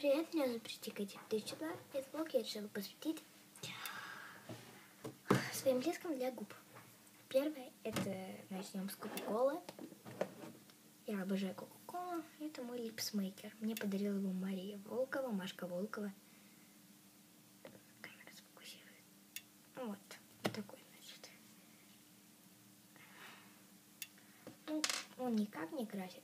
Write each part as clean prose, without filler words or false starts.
привет, меня зовут Катя 2002. Этот влог я решила посвятить своим блескам для губ. Первое, это начнем с Кока-Колы. Я обожаю Кока-Колу, это мой липсмейкер. Мне подарила его Мария Волкова, Машка Волкова. Камера сфокусирует. Вот такой, значит. Ну, он никак не красит.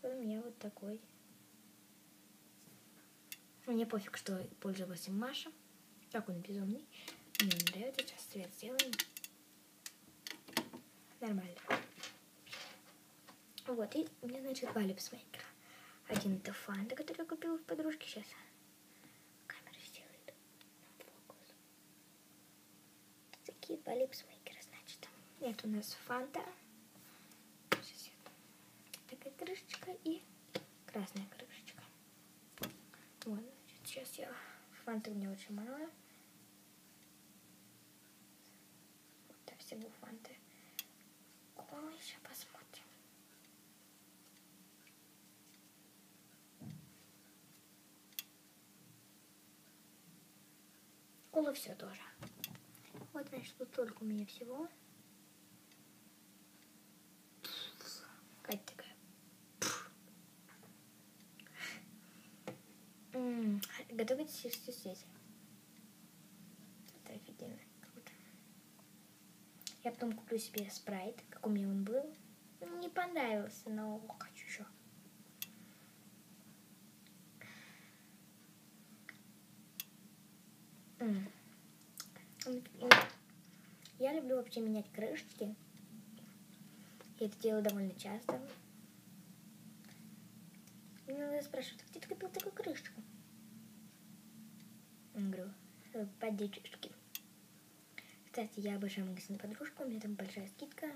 У меня вот такой. Мне пофиг, что пользовалась им Маша. Как он безумный. Мне он нравится. Сейчас цвет сделаем. Нормально. Вот, и у меня, значит, два липсмейкера. Один это Фанта, который я купила в подружке. Сейчас камера сделает фокус. Такие два липсмейкера, значит. Это у нас Фанта. Сейчас такая крышечка и красная крышечка. Вот, значит, сейчас я... Фанты у меня очень мало. Вот всего Фанты. Колы еще посмотрим. Кола все тоже. Вот, значит, тут только у меня всего. Катя такая. Готовить здесь. Это офигенно. Круто. Я потом куплю себе спрайт, как у меня он был. Не понравился, но хочу еще. Я люблю вообще менять крышечки. Я это делаю довольно часто. Меня спрашивают, где ты купил такую крышечку? Я говорю, по девчушке. Кстати, я обожаю магазин подружка, у меня там большая скидка.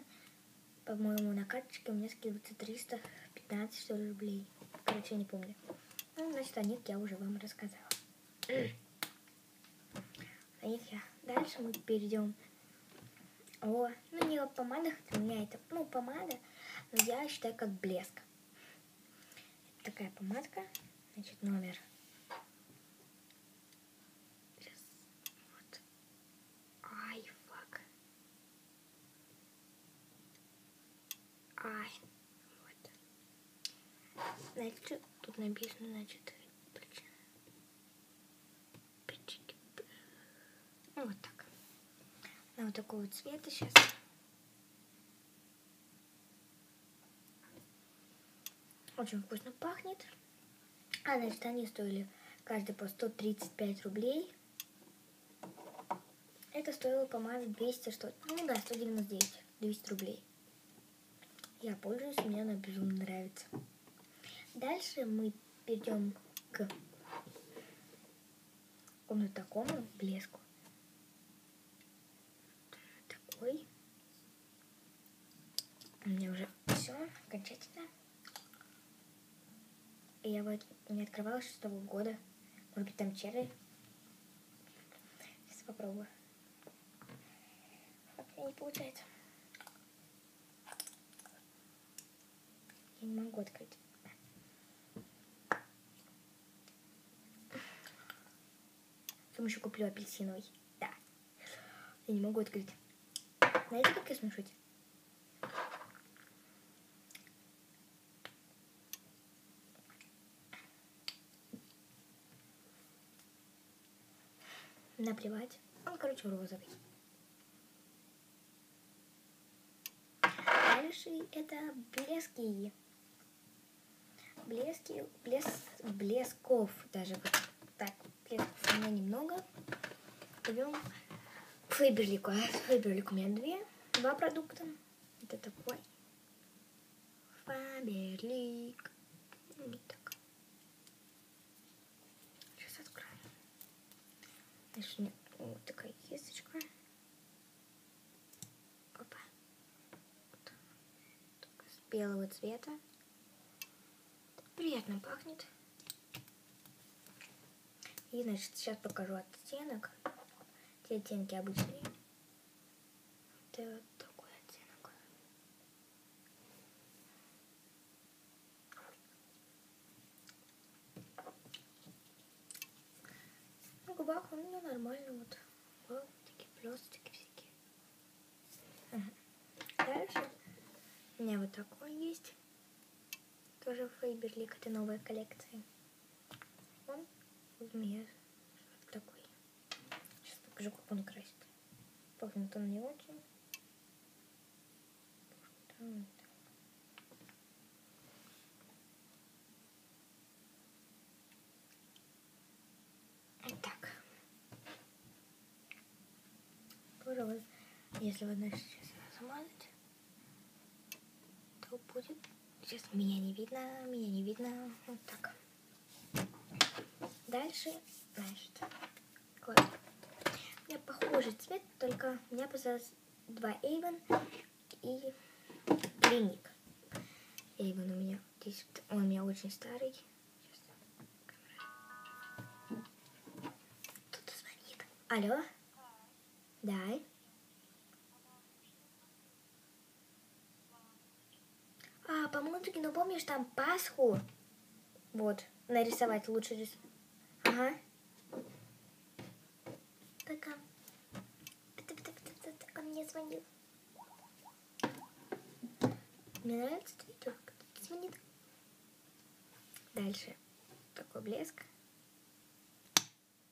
По-моему, на карточке у меня скидывается 315, что ли, рублей. Короче, я не помню. Ну, значит, о них я уже вам рассказала. О них я. Дальше мы перейдем. Ну не о помадах, у меня это, помада, но я считаю как блеск. Это такая помадка, значит, номер. Сейчас. Вот. Ай, фак. Ай. Вот. Значит, тут написано, значит, вот так. На вот такого цвета сейчас. Очень вкусно пахнет. Значит, они стоили каждый по 135 рублей. Это стоило помада 200, 199, 200 рублей. Я пользуюсь, мне она безумно нравится. Дальше мы перейдем к вот такому блеску. Такой. У меня уже все окончательно. Я его не открывала с 6-го года. Может быть, там черри. Сейчас попробую. Вот, не получается. Я не могу открыть. Потом еще куплю апельсиновый. Да. Я не могу открыть. Знаете, как я смешусь? Наплевать. Он, короче, розовый. Дальше это блески. Блесков даже. Так, блесков у меня немного. Берем Фейберлик. Фейберлик у меня два продукта. Это такой. Фаберлик. Вот так. Сейчас открою. Значит, у меня вот такая кисточка. Опа. Вот. Только с белого цвета. Приятно пахнет. И, значит, сейчас покажу оттенок. Те оттенки обычные. Это вот такой оттенок. руках у меня нормально вот. Вот такие блесточки всякие. Дальше у меня вот такой есть. Тоже Фейберлик, это новая коллекция. Он у меня вот такой. Сейчас покажу, как он красит. Пахнет он не очень. Так. Тоже вот, если вот сейчас замазать, то будет. Сейчас меня не видно. Вот так. Дальше, значит, вот. У меня похожий цвет, только у меня осталось 2 Avon и Клиник. Avon у меня здесь, он у меня очень старый. Кто-то звонит. Алло? Да. По музыке, ну помнишь там Пасху? Вот, нарисовать лучше рисовать. Ага. Так, он мне звонил. Мне нравится это видео, кто-то звонит. Дальше. Такой блеск.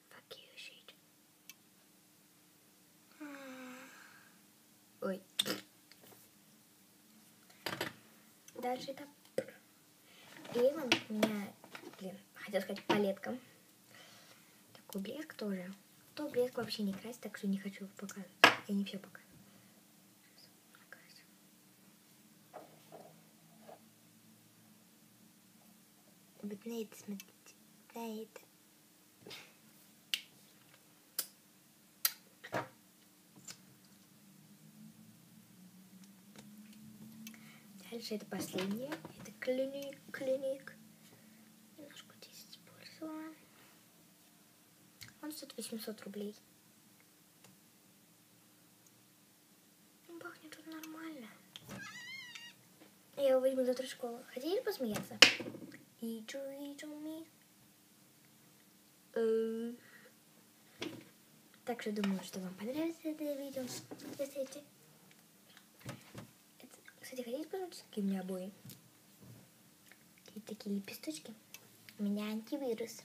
Fuck you, shit. Ой. Дальше это Эйвон у меня, хотел сказать, палетка. Такой блеск тоже. То блеск вообще не красит, так что не хочу показывать. Я не все показываю. Вот на это смотрите. На это. Дальше это последнее. Это Клиник. Немножко здесь использовала. Он стоит 800 рублей. Он пахнет тут нормально. Я его возьму завтра в школу. Хотите посмеяться? Так что думаю, что вам понравится это видео. Если кстати, хотите посмотреть, какие у меня обои? Какие такие лепесточки. У меня антивирус.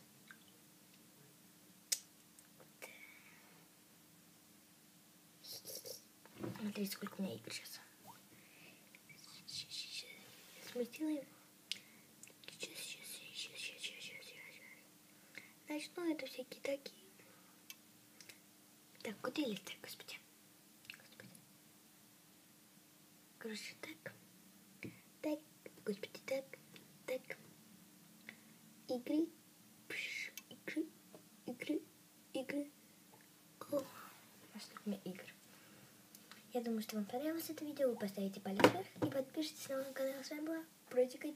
Смотрите, сколько у меня игр сейчас. Сместила его. Сейчас. Значит, ну это всякие такие. Так, куда листать, господи. Короче, так. Господи, так. Игры. О, сколько у меня игр. Я думаю, что вам понравилось это видео. Вы поставите палец вверх и подпишитесь на мой канал. С вами была Протика.